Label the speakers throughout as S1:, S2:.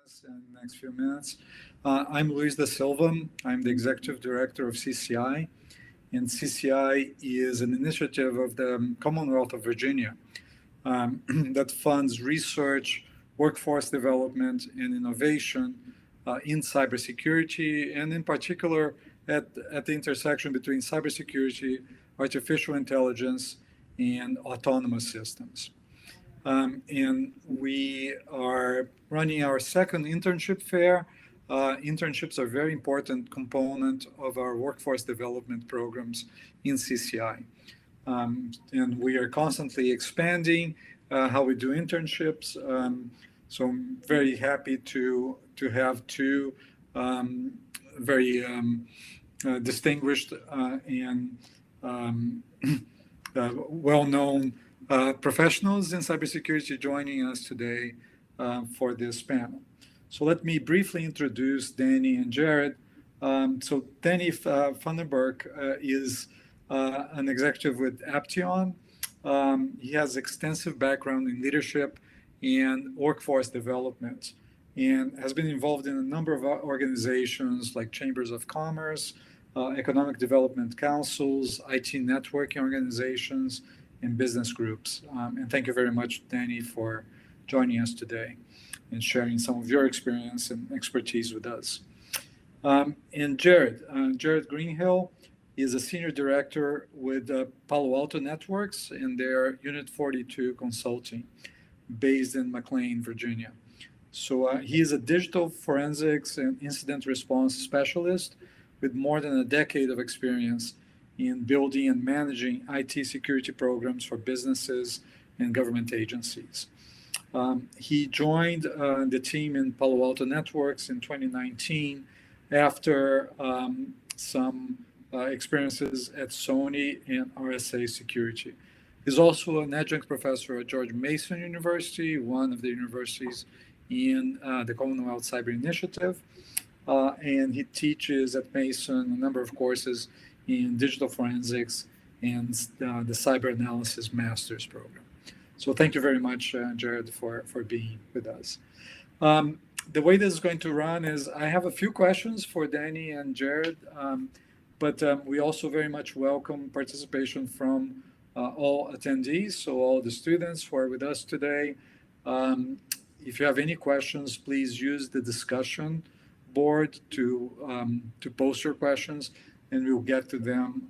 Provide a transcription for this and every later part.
S1: us in the next few minutes. I'm Luiz DaSilva. I'm the Executive Director of CCI, and CCI is an initiative of the Commonwealth of Virginia that funds research, workforce development, and innovation in cybersecurity, and in particular at the intersection between cybersecurity, artificial intelligence, and autonomous systems. And we are running our second internship fair. Internships are a very important component of our workforce development programs in CCI. And we are constantly expanding how we do internships. So I'm very happy to have two very distinguished and well-known professionals in cybersecurity joining us today for this panel. So let me briefly introduce Danny and Jared. So Danny Funderburk is an executive with Appteon. He has extensive background in leadership and workforce development, and has been involved in a number of organizations like Chambers of Commerce, economic development councils, IT networking organizations, and business groups. And thank you very much, Danny, for joining us today and sharing some of your experience and expertise with us. And Jared Greenhill is a senior director with Palo Alto Networks and their Unit 42 Consulting, based in McLean, Virginia. So he is a digital forensics and incident response specialist with more than a decade of experience in building and managing IT security programs for businesses and government agencies. He joined the team in Palo Alto Networks in 2019 after some experiences at Sony and RSA Security. He's also an adjunct professor at George Mason University, one of the universities in the Commonwealth Cyber Initiative. And he teaches at Mason a number of courses in digital forensics and the cyber analysis master's program. So thank you very much, Jared, for being with us. The way this is going to run is I have a few questions for Danny and Jared, but we also very much welcome participation from all attendees, so all the students who are with us today. If you have any questions, please use the discussion board to post your questions, and we'll get to them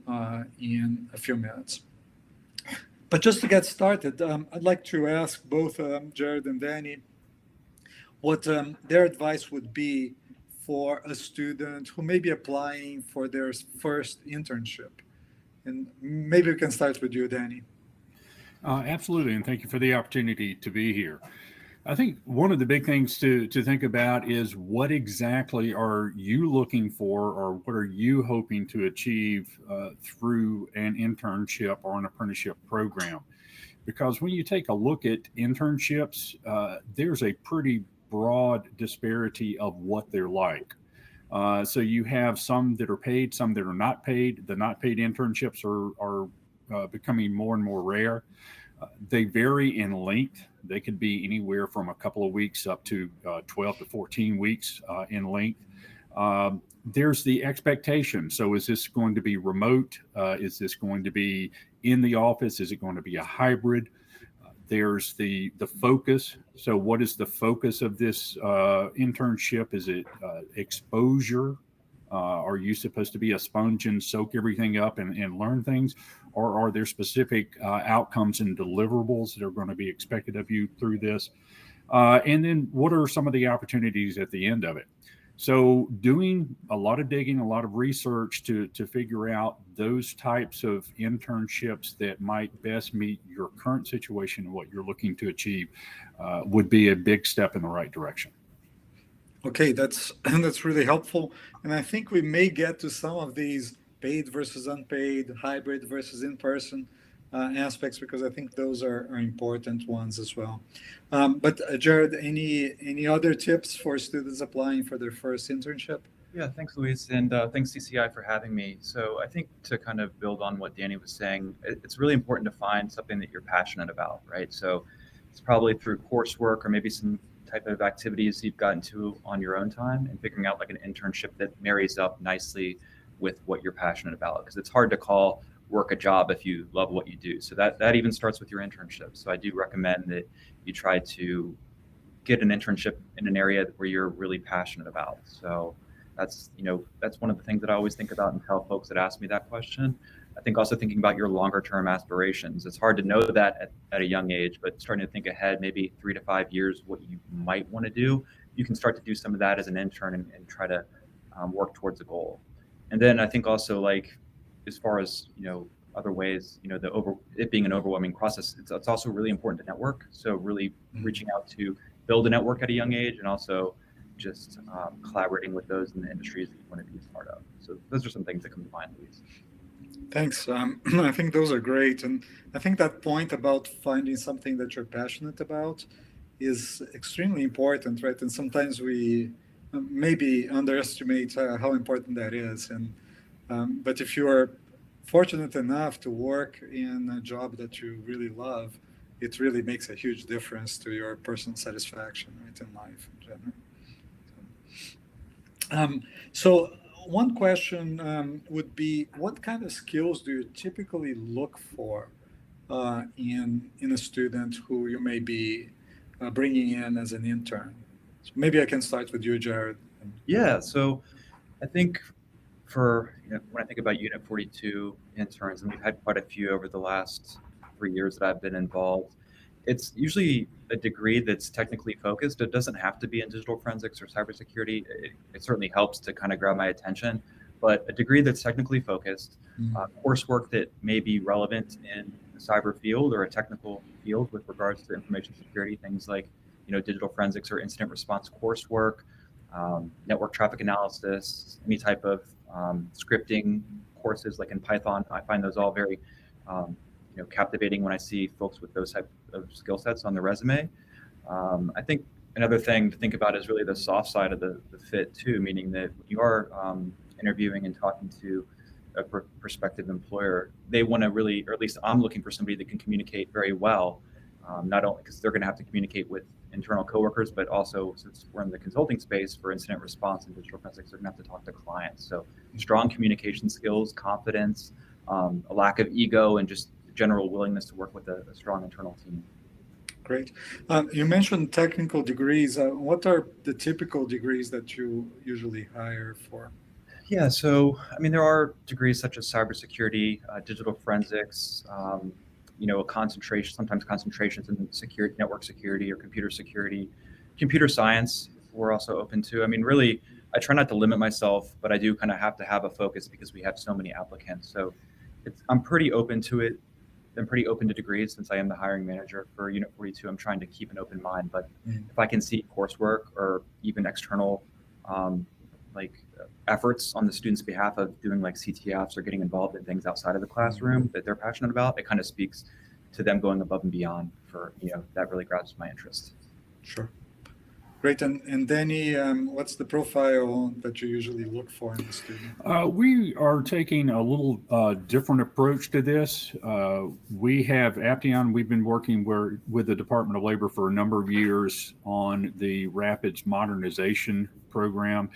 S1: in a few minutes. But just to get started, I'd like to ask both Jared and Danny what their advice would be for a student who may be applying for their first internship. And maybe we can start with you, Danny.
S2: Absolutely, and thank you for the opportunity to be here. I think one of the big things to think about is what exactly are you looking for, or what are you hoping to achieve through an internship or an apprenticeship program? Because when you take a look at internships, there's a pretty broad disparity of what they're like. So you have some that are paid, some that are not paid. The not paid internships are becoming more and more rare. They vary in length. They could be anywhere from a couple of weeks up to 12 to 14 weeks in length. There's the expectation. So is this going to be remote? Is this going to be in the office? Is it going to be a hybrid? There's the focus. So what is the focus of this internship? Is it exposure? Are you supposed to be a sponge and soak everything up and learn things? Or are there specific outcomes and deliverables that are going to be expected of you through this? And then what are some of the opportunities at the end of it? So doing a lot of digging, a lot of research to figure out those types of internships that might best meet your current situation and what you're looking to achieve would be a big step in the right direction.
S1: Okay, that's really helpful. And I think we may get to some of these paid versus unpaid, hybrid versus in-person aspects, because I think those are important ones as well. But Jared, any other tips for students applying for their first internship?
S3: Yeah, thanks, Luiz, and thanks CCI for having me. So I think to kind of build on what Danny was saying, it's really important to find something that you're passionate about, right? So it's probably through coursework or maybe some type of activities you've gotten to on your own time and figuring out like an internship that marries up nicely with what you're passionate about. Because it's hard to call work a job if you love what you do. So that even starts with your internship. So I do recommend that you try to get an internship in an area where you're really passionate about. So that's one of the things that I always think about and tell folks that ask me that question. I think also thinking about your longer term aspirations. It's hard to know that at a young age, but starting to think ahead, maybe 3 to 5 years, what you might want to do. You can start to do some of that as an intern and try to work towards a goal. And then I think also like, as far as, other ways, it being an overwhelming process, it's also really important to network. So really reaching out to build a network at a young age, and also just collaborating with those in the industries that you want to be a part of. So those are some things that come to mind, Luiz.
S1: Thanks. I think those are great. And I think that point about finding something that you're passionate about is extremely important, right? And sometimes we maybe underestimate how important that is. And but if you're fortunate enough to work in a job that you really love, it really makes a huge difference to your personal satisfaction, right, in life in general. So one question would be, what kind of skills do you typically look for in a student who you may be bringing in as an intern? So maybe I can start with you, Jared.
S3: Yeah, so I think when I think about Unit 42 interns, and we've had quite a few over the last 3 years that I've been involved, it's usually a degree that's technically focused. It doesn't have to be in digital forensics or cybersecurity. It certainly helps to kind of grab my attention, but a degree that's technically focused, coursework that may be relevant in the cyber field or a technical field with regards to information security, things like digital forensics or incident response coursework, network traffic analysis, any type of scripting courses like in Python. I find those all very captivating when I see folks with those type of skill sets on their resume. I think another thing to think about is really the soft side of the fit too, meaning that when you are interviewing and talking to a prospective employer, they want to really, or at least I'm looking for somebody that can communicate very well, not only because they're going to have to communicate with internal coworkers, but also since we're in the consulting space for incident response and digital forensics, they're going to have to talk to clients. So strong communication skills, confidence, a lack of ego, and just general willingness to work with a strong internal team.
S1: Great. You mentioned technical degrees. What are the typical degrees that you usually hire for?
S3: Yeah, so there are degrees such as cybersecurity, digital forensics, sometimes concentrations in security, network security or computer security, computer science. We're also open to. Really, I try not to limit myself, but I do kind of have to have a focus because we have so many applicants. So I'm pretty open to it. I'm pretty open to degrees since I am the hiring manager for Unit 42. I'm trying to keep an open mind, but if I can see coursework or even external efforts on the students' behalf of doing like CTFs or getting involved in things outside of the classroom that they're passionate about, it kind of speaks to them going above and beyond for, that really grabs my interest.
S1: Sure. Great. And Danny, what's the profile that you usually look for in the student?
S2: We are taking a little different approach to this. We have Appteon. We've been working with the Department of Labor for a number of years on the Rapids modernization program.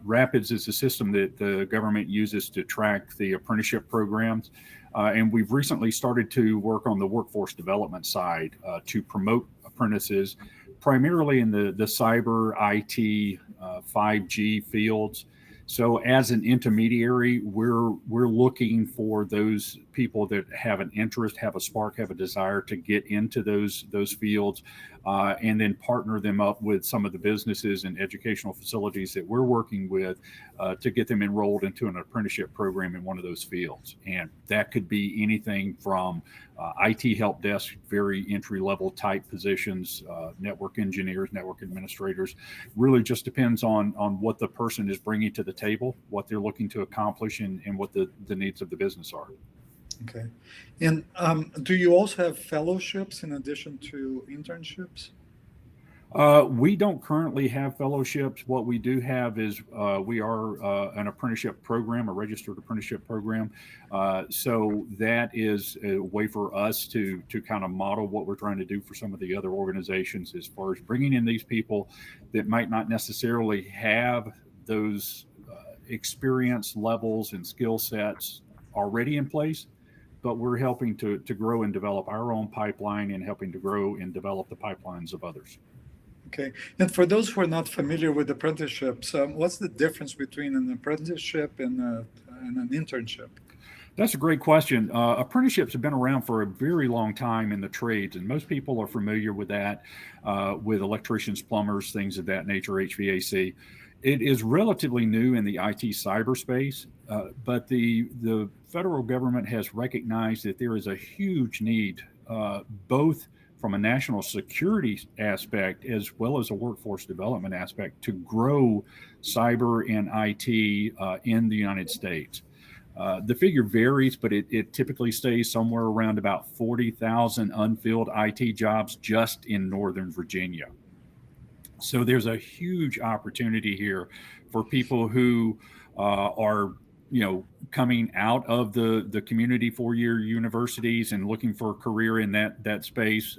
S2: Rapids is a system that the government uses to track the apprenticeship programs. And we've recently started to work on the workforce development side to promote apprentices, primarily in the cyber, IT, 5G fields. So as an intermediary, we're looking for those people that have an interest, have a spark, have a desire to get into those fields, and then partner them up with some of the businesses and educational facilities that we're working with to get them enrolled into an apprenticeship program in one of those fields. And that could be anything from IT help desk, very entry-level type positions, network engineers, network administrators. Really just depends on what the person is bringing to the table, what they're looking to accomplish, and what the needs of the business are.
S1: Okay. And do you also have fellowships in addition to internships?
S2: We don't currently have fellowships. What we do have is we are an apprenticeship program, a registered apprenticeship program. So that is a way for us to kind of model what we're trying to do for some of the other organizations as far as bringing in these people that might not necessarily have those experience levels and skill sets already in place, but we're helping to grow and develop our own pipeline and helping to grow and develop the pipelines of others.
S1: Okay. And for those who are not familiar with apprenticeships, what's the difference between an apprenticeship and an internship?
S2: That's a great question. Apprenticeships have been around for a very long time in the trades, and most people are familiar with that, with electricians, plumbers, things of that nature, HVAC. It is relatively new in the IT cyberspace, but the federal government has recognized that there is a huge need, both from a national security aspect as well as a workforce development aspect, to grow cyber and IT in the United States. The figure varies, but it typically stays somewhere around about 40,000 unfilled IT jobs just in Northern Virginia. So there's a huge opportunity here for people who are coming out of the community four-year universities and looking for a career in that space,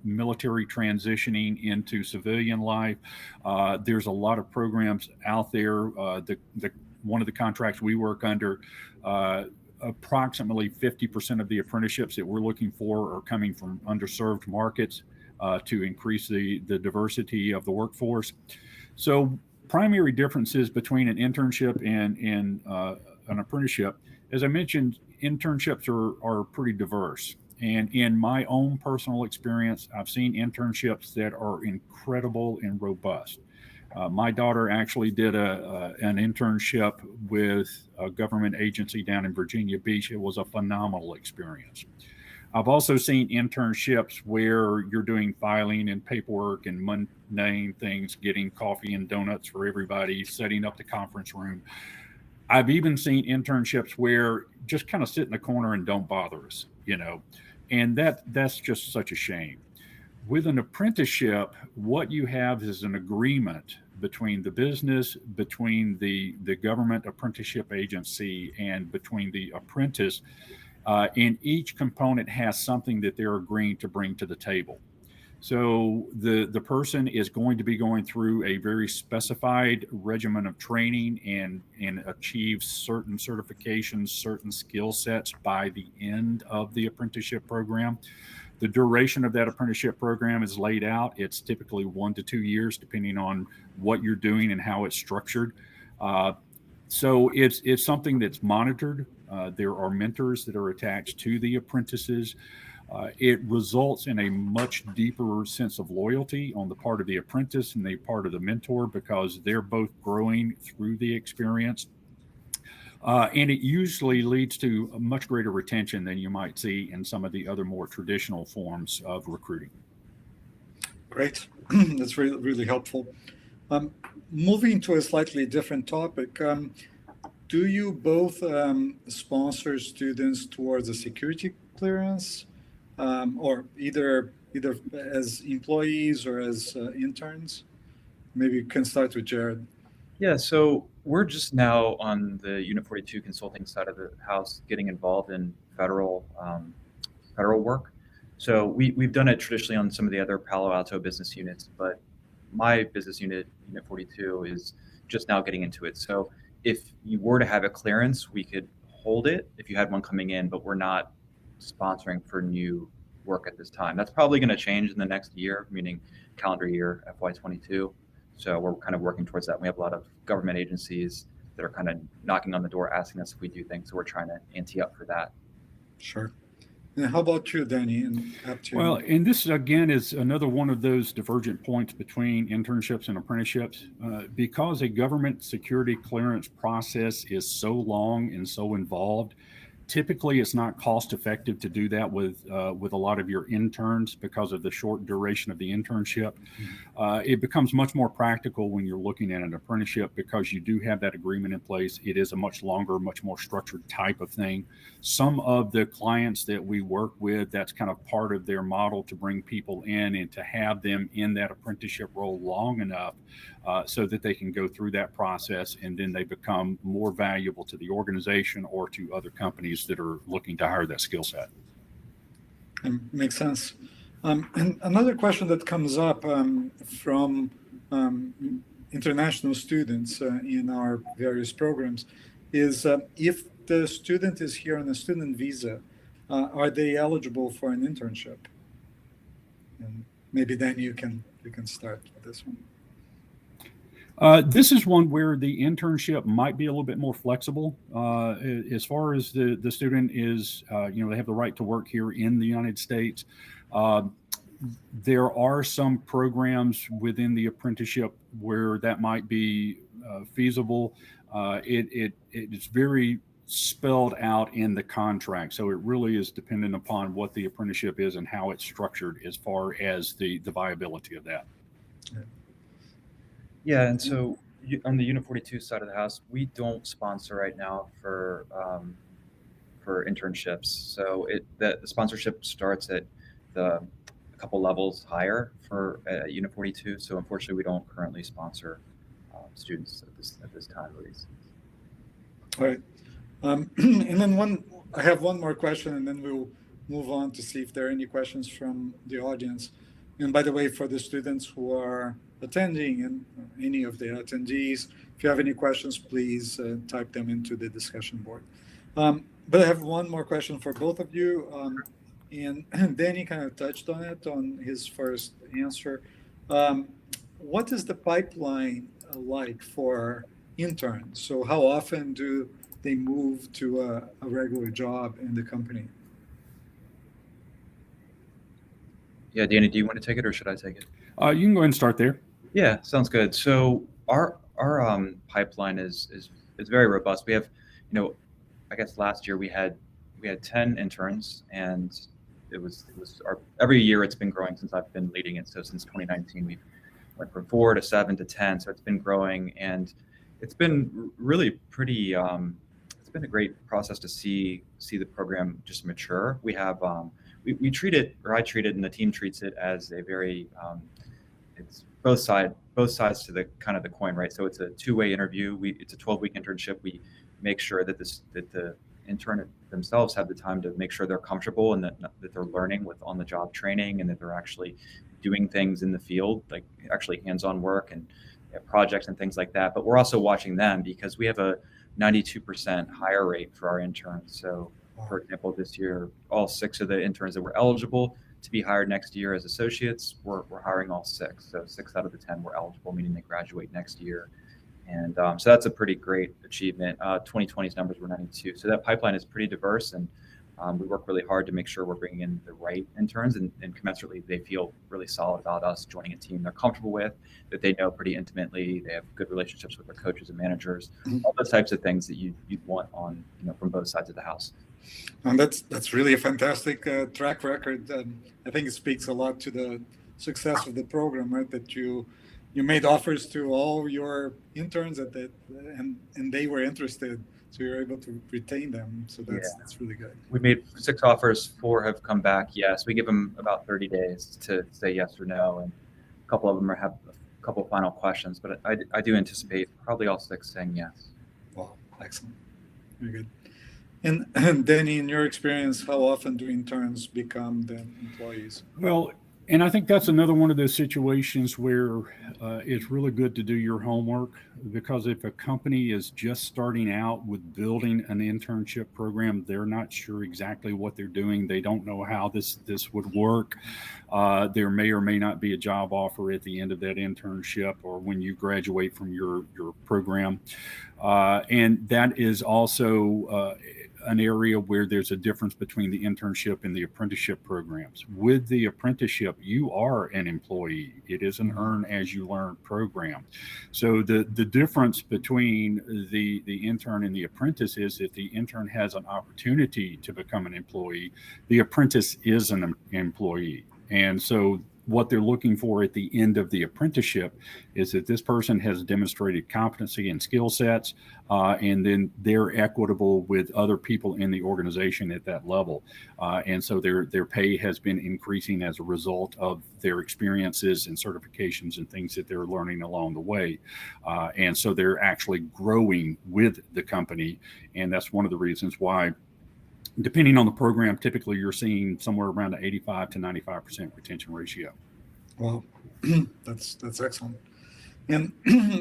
S2: military transitioning into civilian life. There's a lot of programs out there. One of the contracts we work under, approximately 50% of the apprenticeships that we're looking for are coming from underserved markets to increase the diversity of the workforce. So primary differences between an internship and an apprenticeship, as I mentioned, internships are pretty diverse. And in my own personal experience, I've seen internships that are incredible and robust. My daughter actually did an internship with a government agency down in Virginia Beach. It was a phenomenal experience. I've also seen internships where you're doing filing and paperwork and mundane things, getting coffee and donuts for everybody, setting up the conference room. I've even seen internships where just kind of sit in the corner and don't bother us, and that's just such a shame. With an apprenticeship, what you have is an agreement between the business, between the government apprenticeship agency, and between the apprentice. And each component has something that they're agreeing to bring to the table. So the person is going to be going through a very specified regimen of training and achieve certain certifications, certain skill sets by the end of the apprenticeship program. The duration of that apprenticeship program is laid out. It's typically 1 to 2 years, depending on what you're doing and how it's structured. So it's something that's monitored. There are mentors that are attached to the apprentices. It results in a much deeper sense of loyalty on the part of the apprentice and the part of the mentor, because they're both growing through the experience. And it usually leads to a much greater retention than you might see in some of the other more traditional forms of recruiting.
S1: Great. That's really, really helpful. Moving to a slightly different topic, do you both sponsor students towards a security clearance, or either as employees or as interns? Maybe you can start with Jared.
S3: Yeah, so we're just now on the Unit 42 consulting side of the house, getting involved in federal work. So we've done it traditionally on some of the other Palo Alto business units, but my business unit, Unit 42, is just now getting into it. So if you were to have a clearance, we could hold it if you had one coming in, but we're not sponsoring for new work at this time. That's probably going to change in the next year, meaning calendar year FY22. So we're kind of working towards that. We have a lot of government agencies that are kind of knocking on the door asking us if we do things. So we're trying to ante up for that.
S1: Sure. And how about you, Danny, and Appteon?
S2: Well, and this again is another one of those divergent points between internships and apprenticeships, because a government security clearance process is so long and so involved. Typically, it's not cost effective to do that with a lot of your interns because of the short duration of the internship. It becomes much more practical when you're looking at an apprenticeship because you do have that agreement in place. It is a much longer, much more structured type of thing. Some of the clients that we work with, that's kind of part of their model to bring people in and to have them in that apprenticeship role long enough so that they can go through that process and then they become more valuable to the organization or to other companies that are looking to hire that skill set.
S1: Makes sense. And another question that comes up from international students in our various programs is if the student is here on a student visa, are they eligible for an internship? And maybe then you can start with this one.
S2: This is one where the internship might be a little bit more flexible. As far as the student is, they have the right to work here in the United States. There are some programs within the apprenticeship where that might be feasible. It's very spelled out in the contract. So it really is dependent upon what the apprenticeship is and how it's structured as far as the viability of that.
S3: Yeah, and so on the Unit 42 side of the house, we don't sponsor right now for internships. So the sponsorship starts at a couple levels higher for Unit 42. So unfortunately, we don't currently sponsor students at this time, Luiz.
S1: All right, and then I have one more question, and then we'll move on to see if there are any questions from the audience. And by the way, for the students who are attending and any of the attendees, if you have any questions, please type them into the discussion board. But I have one more question for both of you. And Danny kind of touched on it on his first answer. What is the pipeline like for interns? So how often do they move to a regular job in the company?
S3: Yeah, Danny, do you want to take it or should I take it?
S2: You can go ahead and start there.
S3: Yeah, sounds good. So our pipeline is very robust. We have, I guess last year we had 10 interns, and it was every year it's been growing since I've been leading it. So since 2019, we went from 4 to 7 to 10. So it's been growing, and it's been really pretty. It's been a great process to see the program just mature. We have we treat it, or I treat it, and the team treats it as a very it's both sides to the kind of the coin, right? So it's a two-way interview. It's a 12-week internship. We make sure that the intern themselves have the time to make sure they're comfortable and that they're learning with on-the-job training and that they're actually doing things in the field, like actually hands-on work and projects and things like that. But we're also watching them because we have a 92% hire rate for our interns. So, for example, this year, all 6 of the interns that were eligible to be hired next year as associates, we're hiring all 6. So 6 out of the 10 were eligible, meaning they graduate next year. And so that's a pretty great achievement. 2020's numbers were 92. So that pipeline is pretty diverse, and we work really hard to make sure we're bringing in the right interns and commensurately they feel really solid about us joining a team they're comfortable with, that they know pretty intimately. They have good relationships with their coaches and managers, all those types of things that you'd want on, from both sides of the house.
S1: And that's really a fantastic track record. I think it speaks a lot to the success of the program, right? That you made offers to all your interns and they were interested, so you're able to retain them. So that's really good. We
S3: made 6 offers, 4 have come back yes. We give them about 30 days to say yes or no, and a couple of them have a couple of final questions. But I do anticipate probably all 6 saying yes.
S1: Wow, excellent, very good. And Danny, in your experience, how often do interns become then employees?
S2: Well, and I think that's another one of those situations where it's really good to do your homework, because if a company is just starting out with building an internship program, they're not sure exactly what they're doing. They don't know how this would work. There may or may not be a job offer at the end of that internship or when you graduate from your program. And that is also an area where there's a difference between the internship and the apprenticeship programs. With the apprenticeship, you are an employee. It is an earn as you learn program. So the difference between the intern and the apprentice is if the intern has an opportunity to become an employee, the apprentice is an employee. And so what they're looking for at the end of the apprenticeship is that this person has demonstrated competency and skill sets, and then they're equitable with other people in the organization at that level. And so their pay has been increasing as a result of their experiences and certifications and things that they're learning along the way. And so they're actually growing with the company. And that's one of the reasons why, depending on the program, typically you're seeing somewhere around an 85 to 95% retention ratio.
S1: Well, that's excellent. And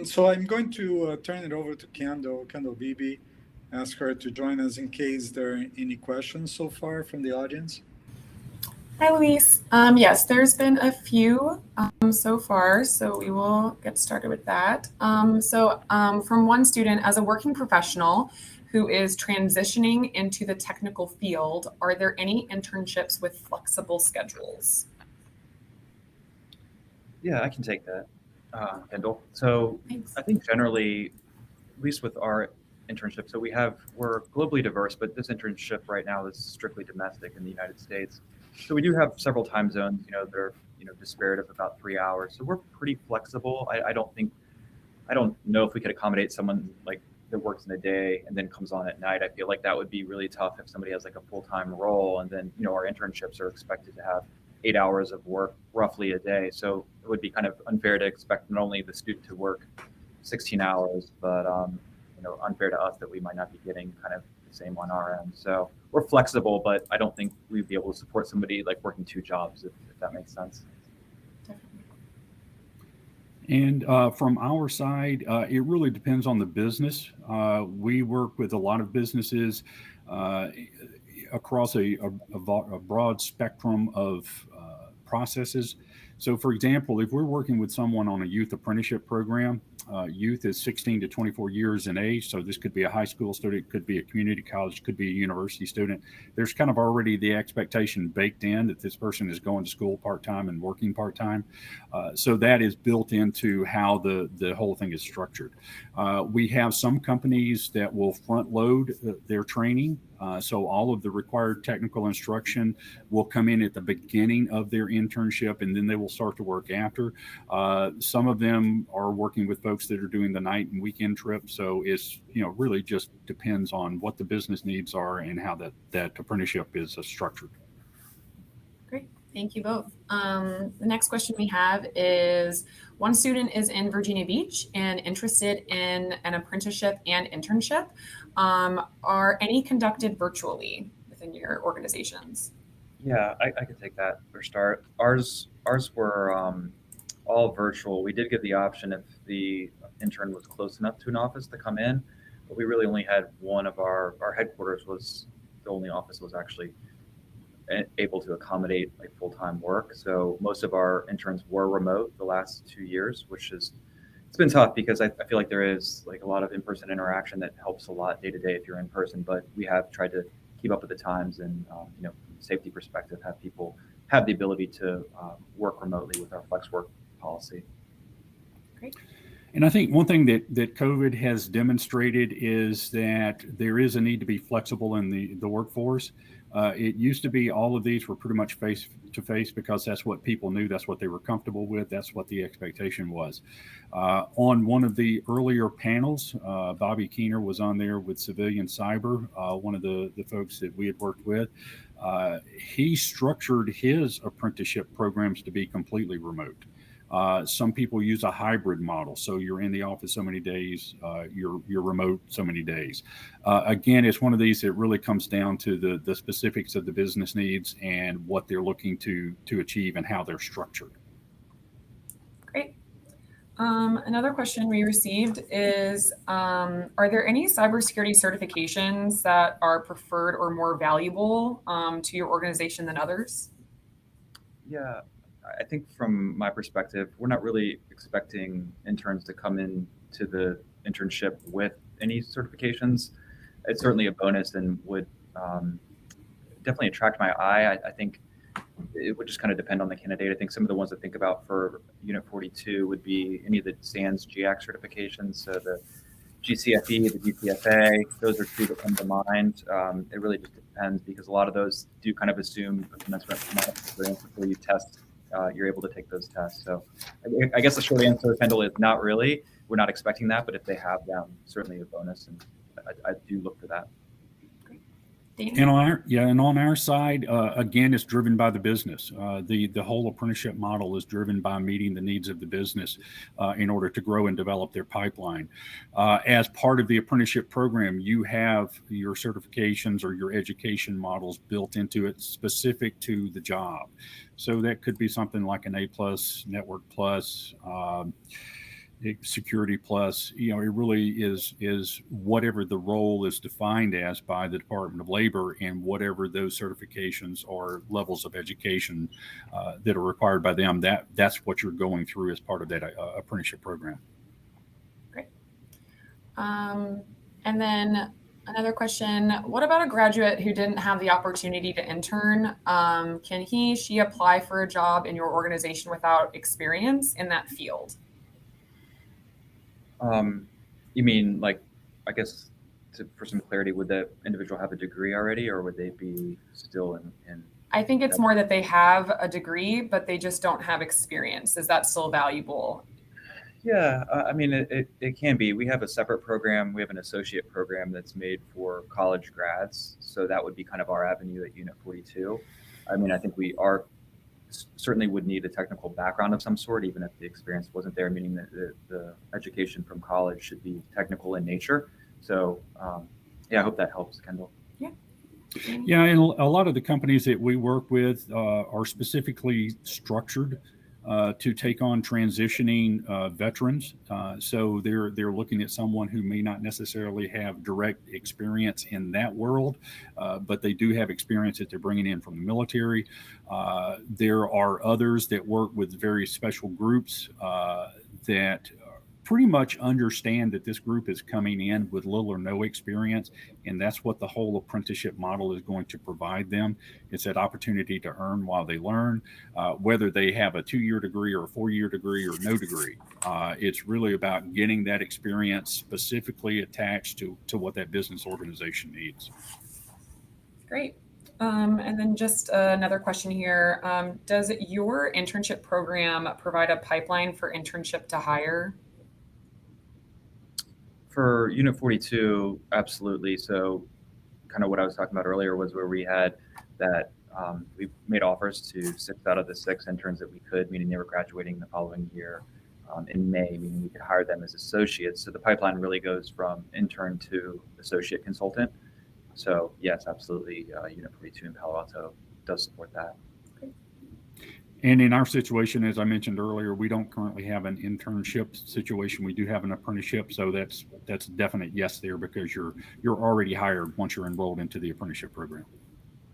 S1: so I'm going to turn it over to Kendall Beebe, ask her to join us in case there are any questions so far from the audience.
S4: Hi, Luiz. Yes, there's been a few so far, so we will get started with that. From one student, as a working professional who is transitioning into the technical field, are there any internships with flexible schedules?
S3: Yeah, I can take that, Kendall. So
S4: Thanks.
S3: I think generally, at least with our internship, so we're globally diverse, but this internship right now is strictly domestic in the United States. So we do have several time zones, that are, disparate of about 3 hours. So we're pretty flexible. I don't know if we could accommodate someone like that works in a day and then comes on at night. I feel like that would be really tough if somebody has like a full-time role, and then, our internships are expected to have 8 hours of work roughly a day. So it would be kind of unfair to expect not only the student to work 16 hours, but, unfair to us that we might not be getting kind of the same on our end. So we're flexible, but I don't think we'd be able to support somebody like working 2 jobs, if that makes sense.
S2: And from our side, it really depends on the business. We work with a lot of businesses across a broad spectrum of processes. So, for example, if we're working with someone on a youth apprenticeship program, youth is 16 to 24 years in age. So this could be a high school student, could be a community college, could be a university student. There's kind of already the expectation baked in that this person is going to school part-time and working part-time. So that is built into how the whole thing is structured. We have some companies that will front load their training. So all of the required technical instruction will come in at the beginning of their internship, and then they will start to work after. Some of them are working with folks that are doing the night and weekend trips. So it's, really just depends on what the business needs are and how that apprenticeship is structured.
S4: Great. Thank you both. The next question we have is, one student is in Virginia Beach and interested in an apprenticeship and internship. Are any conducted virtually within your organizations?
S3: Yeah, I can take that for start. Ours were all virtual. We did give the option if the intern was close enough to an office to come in, but we really only had one of our headquarters was the only office was actually able to accommodate like full-time work. So most of our interns were remote the last 2 years, which is, it's been tough because I feel like there is like a lot of in-person interaction that helps a lot day to day if you're in person, but we have tried to keep up with the times and, from a safety perspective, have people have the ability to work remotely with our flex work policy.
S4: Great.
S2: And I think one thing that COVID has demonstrated is that there is a need to be flexible in the workforce. It used to be all of these were pretty much face to face because that's what people knew, that's what they were comfortable with, that's what the expectation was. On one of the earlier panels, Bobby Keener was on there with Civilian Cyber, one of the folks that we had worked with. He structured his apprenticeship programs to be completely remote. Some people use a hybrid model. So you're in the office so many days, you're remote so many days. Again, it's one of these that really comes down to the specifics of the business needs and what they're looking to achieve and how they're structured.
S4: Great. Another question we received is, are there any cybersecurity certifications that are preferred or more valuable to your organization than others?
S3: Yeah. I think from my perspective, we're not really expecting interns to come in to the internship with any certifications. it's certainly a bonus and would definitely attract my eye. I think it would just kind of depend on the candidate. I think some of the ones to think about for Unit 42 would be any of the SANS GX certifications. So the GCFE, the GCFA, those are two that come to mind. It really just depends because a lot of those do kind of assume a commensurate amount of experience before you test. You're able to take those tests. So I guess the short answer, Kendall, is not really. We're not expecting that, but if they have them, certainly a bonus, and I do look for that.
S2: And on our side, again, it's driven by the business. The whole apprenticeship model is driven by meeting the needs of the business in order to grow and develop their pipeline. As part of the apprenticeship program, you have your certifications or your education models built into it specific to the job. So that could be something like an A+, Network Plus, Security Plus. It really is whatever the role is defined as by the Department of Labor, and whatever those certifications or levels of education that are required by them. That's what you're going through as part of that apprenticeship program.
S4: Great. And then another question: what about a graduate who didn't have the opportunity to intern? Can she apply for a job in your organization without experience in that field?
S3: You mean, like, I guess for some clarity, would the individual have a degree already, or would they be still in?
S4: I think it's more that they have a degree, but they just don't have experience. Is that still valuable?
S3: Yeah, I mean, it can be. We have a separate program. We have an associate program that's made for college grads. So that would be kind of our avenue at Unit 42. I mean, I think we certainly would need a technical background of some sort, even if the experience wasn't there, meaning that the education from college should be technical in nature. So, I hope that helps, Kendall.
S2: Yeah, and a lot of the companies that we work with are specifically structured to take on transitioning veterans. So they're looking at someone who may not necessarily have direct experience in that world, but they do have experience that they're bringing in from the military. There are others that work with very special groups that pretty much understand that this group is coming in with little or no experience, and that's what the whole apprenticeship model is going to provide them. It's that opportunity to earn while they learn, whether they have a 2-year degree or a 4-year degree or no degree. It's really about getting that experience specifically attached to what that business organization needs.
S4: Great. And then just another question here. Does your internship program provide a pipeline for internship to hire?
S3: For Unit 42, absolutely. So kind of what I was talking about earlier was where we had that we made offers to 6 out of the 6 interns that we could, meaning they were graduating the following year in May, meaning we could hire them as associates. So the pipeline really goes from intern to associate consultant. So yes, absolutely. Unit 42 in Palo Alto does support that.
S2: And in our situation, as I mentioned earlier, we don't currently have an internship situation. We do have an apprenticeship, so that's a definite yes there, because you're already hired once you're enrolled into the apprenticeship program.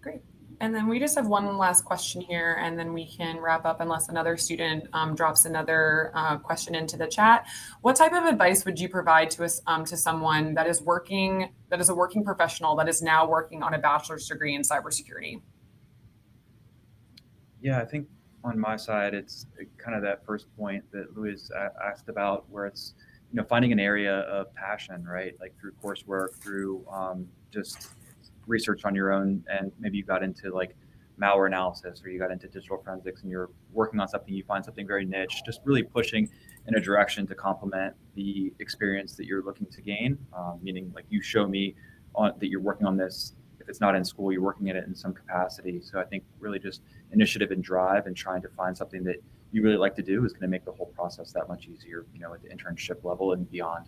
S4: Great. And then we just have one last question here, and then we can wrap up unless another student drops another question into the chat. What type of advice would you provide to someone that is a working professional that is now working on a bachelor's degree in cybersecurity?
S3: Yeah, I think on my side, it's kind of that first point that Luiz asked about, where it's, finding an area of passion, right? Like through coursework, through just research on your own, and maybe you got into like malware analysis, or you got into digital forensics and you're working on something, you find something very niche, just really pushing in a direction to complement the experience that you're looking to gain, meaning like you show me that you're working on this. If it's not in school, you're working at it in some capacity. So I think really just initiative and drive and trying to find something that you really like to do is going to make the whole process that much easier, at the internship level and beyond.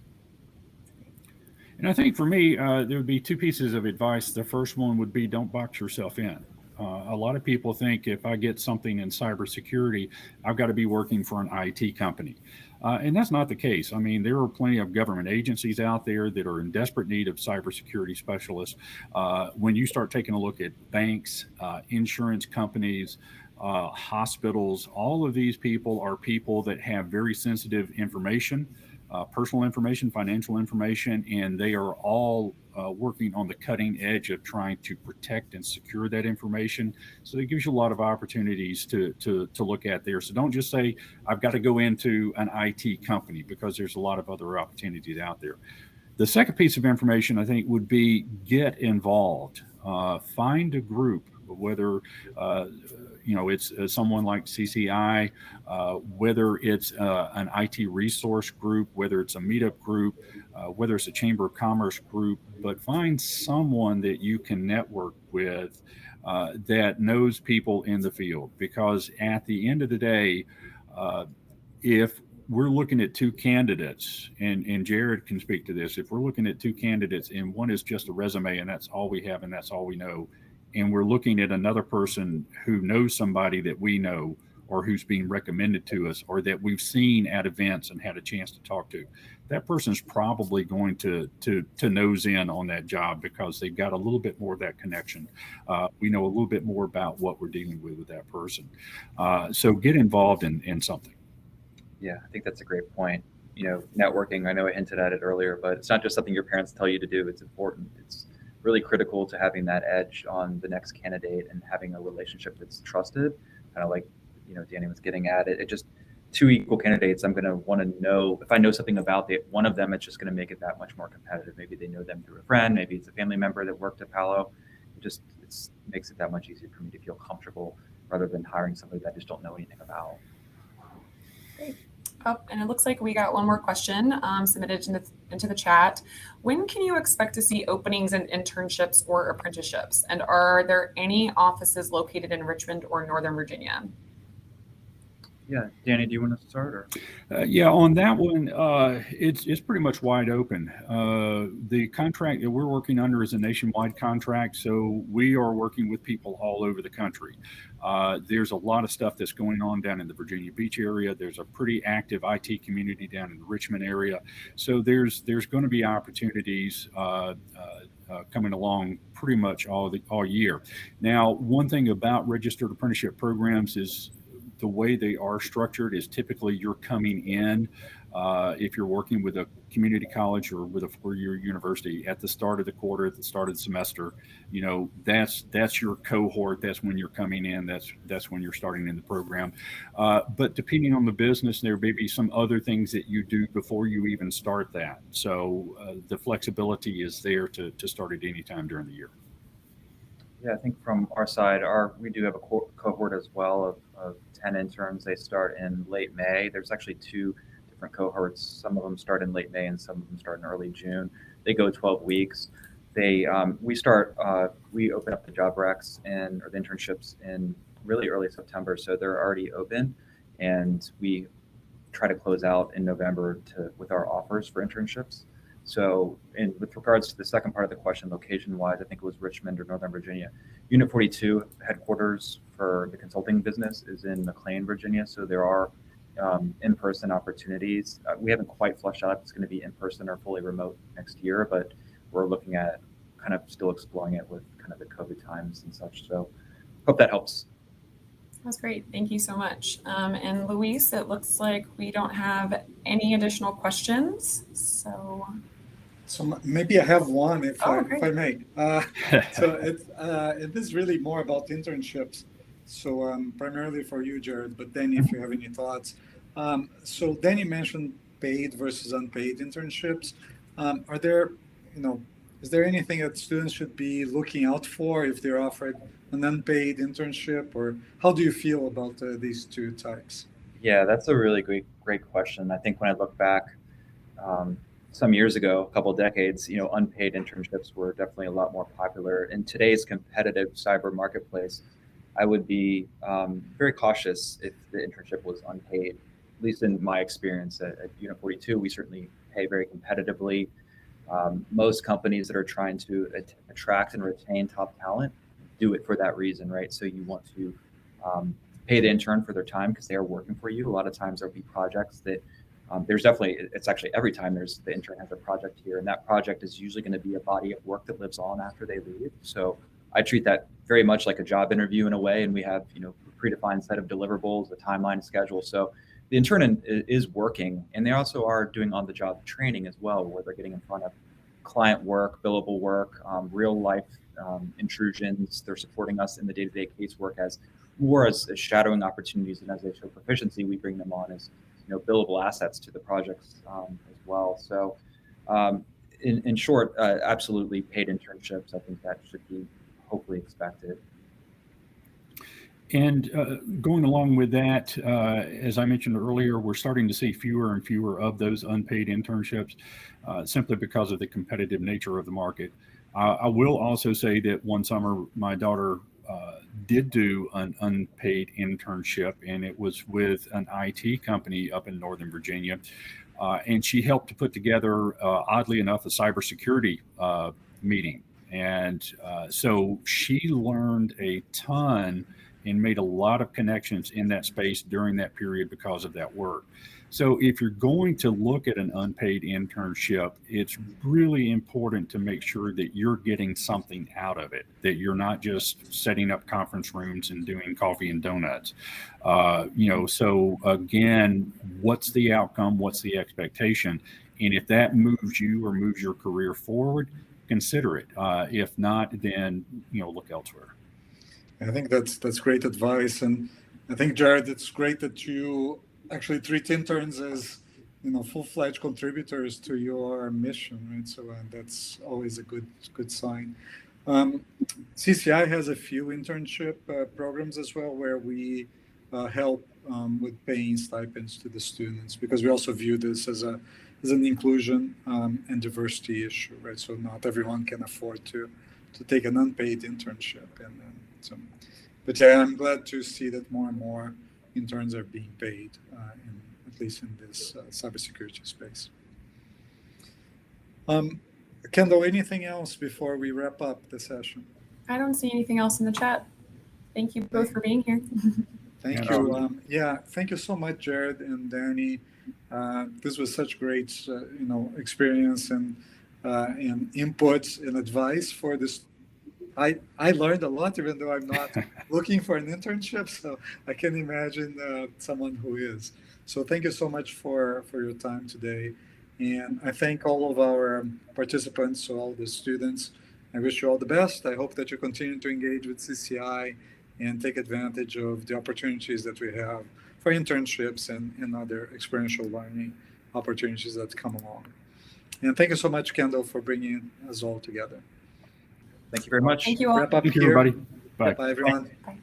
S2: And I think for me, there would be 2 pieces of advice. The first one would be, don't box yourself in. A lot of people think if I get something in cybersecurity, I've got to be working for an IT company. And that's not the case. I mean, there are plenty of government agencies out there that are in desperate need of cybersecurity specialists. When you start taking a look at banks, insurance companies, hospitals, all of these people are people that have very sensitive information. personal information, financial information, and they are all working on the cutting edge of trying to protect and secure that information. So it gives you a lot of opportunities to look at there. So don't just say, I've got to go into an IT company, because there's a lot of other opportunities out there. The second piece of information, I think, would be get involved. Find a group, whether it's someone like CCI, whether it's an IT resource group, whether it's a meetup group, whether it's a Chamber of Commerce group, but find someone that you can network with that knows people in the field. Because at the end of the day, if we're looking at two candidates, and Jared can speak to this, if we're looking at two candidates and one is just a resume and that's all we have and that's all we know, and we're looking at another person who knows somebody that we know, or who's being recommended to us, or that we've seen at events and had a chance to talk to, that person's probably going to nose in on that job, because they've got a little bit more of that connection. We know a little bit more about what we're dealing with that person. So get involved in something.
S3: Yeah, I think that's a great point. Networking, I know I hinted at it earlier, but it's not just something your parents tell you to do. It's important. It's really critical to having that edge on the next candidate and having a relationship that's trusted, kind of like, Danny was getting at it. It just, two equal candidates, I'm going to want to know, if I know something about one of them, it's just going to make it that much more competitive. Maybe they know them through a friend, maybe it's a family member that worked at Palo. It makes it that much easier for me to feel comfortable, rather than hiring somebody that I just don't know anything about.
S4: Great. Oh, and it looks like we got one more question submitted into the chat. When can you expect to see openings in internships or apprenticeships? And are there any offices located in Richmond or Northern Virginia?
S3: Yeah, Danny, do you want to start? Or?
S2: Yeah, on that one, it's pretty much wide open. The contract that we're working under is a nationwide contract, so we are working with people all over the country. There's a lot of stuff that's going on down in the Virginia Beach area. There's a pretty active IT community down in the Richmond area. So there's going to be opportunities coming along pretty much all year. Now, one thing about registered apprenticeship programs is the way they are structured is typically you're coming in, if you're working with a community college or with a four-year university, at the start of the quarter, at the start of the semester, that's your cohort. That's when you're coming in. That's when you're starting in the program. But depending on the business, there may be some other things that you do before you even start that. So the flexibility is there to start at any time during the year.
S3: Yeah, I think from our side, we do have a cohort as well of 10 interns. They start in late May. There's actually two different cohorts. Some of them start in late May and some of them start in early June. They go 12 weeks. We open up the job recs or the internships in really early September. So they're already open, and we try to close out in November with our offers for internships. So with regards to the second part of the question, location-wise, I think it was Richmond or Northern Virginia. Unit 42 headquarters for the consulting business is in McLean, Virginia. So there are in-person opportunities. We haven't quite fleshed out if it's going to be in-person or fully remote next year, but we're looking at kind of still exploring it with kind of the COVID times and such. So hope that helps.
S4: That's great. Thank you so much. And Luiz, it looks like we don't have any additional questions. So
S1: maybe I have one, if I may. So it is really more about internships. So primarily for you, Jared, but then if you have any thoughts. So Danny mentioned paid versus unpaid internships. Is there anything that students should be looking out for if they're offered an unpaid internship, or how do you feel about these two types?
S3: Yeah, that's a really great question. I think when I look back some years ago, a couple of decades, unpaid internships were definitely a lot more popular. In today's competitive cyber marketplace, I would be very cautious if the internship was unpaid. At least in my experience at Unit 42, we certainly pay very competitively. Most companies that are trying to attract and retain top talent do it for that reason, right? So you want to pay the intern for their time because they are working for you. A lot of times there'll be projects that it's actually every time the intern has a project here, and that project is usually going to be a body of work that lives on after they leave. So I treat that very much like a job interview in a way, and we have a predefined set of deliverables, a timeline, schedule. So the intern is working, and they also are doing on-the-job training as well, where they're getting in front of client work, billable work, real life intrusions. They're supporting us in the day-to-day casework as shadowing opportunities, and as they show proficiency, we bring them on as billable assets to the projects as well. So, in short, absolutely paid internships. I think that should be hopefully expected.
S2: And going along with that, as I mentioned earlier, we're starting to see fewer and fewer of those unpaid internships simply because of the competitive nature of the market. I will also say that one summer, my daughter did do an unpaid internship, and it was with an IT company up in Northern Virginia. And she helped to put together, oddly enough, a cybersecurity meeting. And so she learned a ton and made a lot of connections in that space during that period because of that work. So if you're going to look at an unpaid internship, it's really important to make sure that you're getting something out of it, that you're not just setting up conference rooms and doing coffee and donuts. So again, what's the outcome? What's the expectation? And if that moves you or moves your career forward, consider it. If not, then, look elsewhere.
S1: I think that's great advice, and I think, Jared, it's great that you actually treat interns as full-fledged contributors to your mission, right? So that's always a good sign. CCI has a few internship programs as well, where we help with paying stipends to the students, because we also view this as an inclusion and diversity issue, right? So not everyone can afford to take an unpaid internship, but yeah, I'm glad to see that more and more interns are being paid, at least in this cybersecurity space. Kendall, anything else before we wrap up the session?
S4: I don't see anything else in the chat. Thank you both for being here.
S1: Thank you. Thank you so much, Jared and Danny. This was such great, experience and input and advice for this. I learned a lot, even though I'm not looking for an internship. So I can imagine someone who is. So thank you so much for your time today. And I thank all of our participants, so all the students. I wish you all the best. I hope that you continue to engage with CCI and take advantage of the opportunities that we have for internships and other experiential learning opportunities that come along. And thank you so much, Kendall, for bringing us all together.
S3: Thank you very much.
S4: Thank you all.
S1: Wrap up
S2: Thank you,
S1: here.
S2: everybody. Bye.
S1: Bye, everyone.
S4: Bye.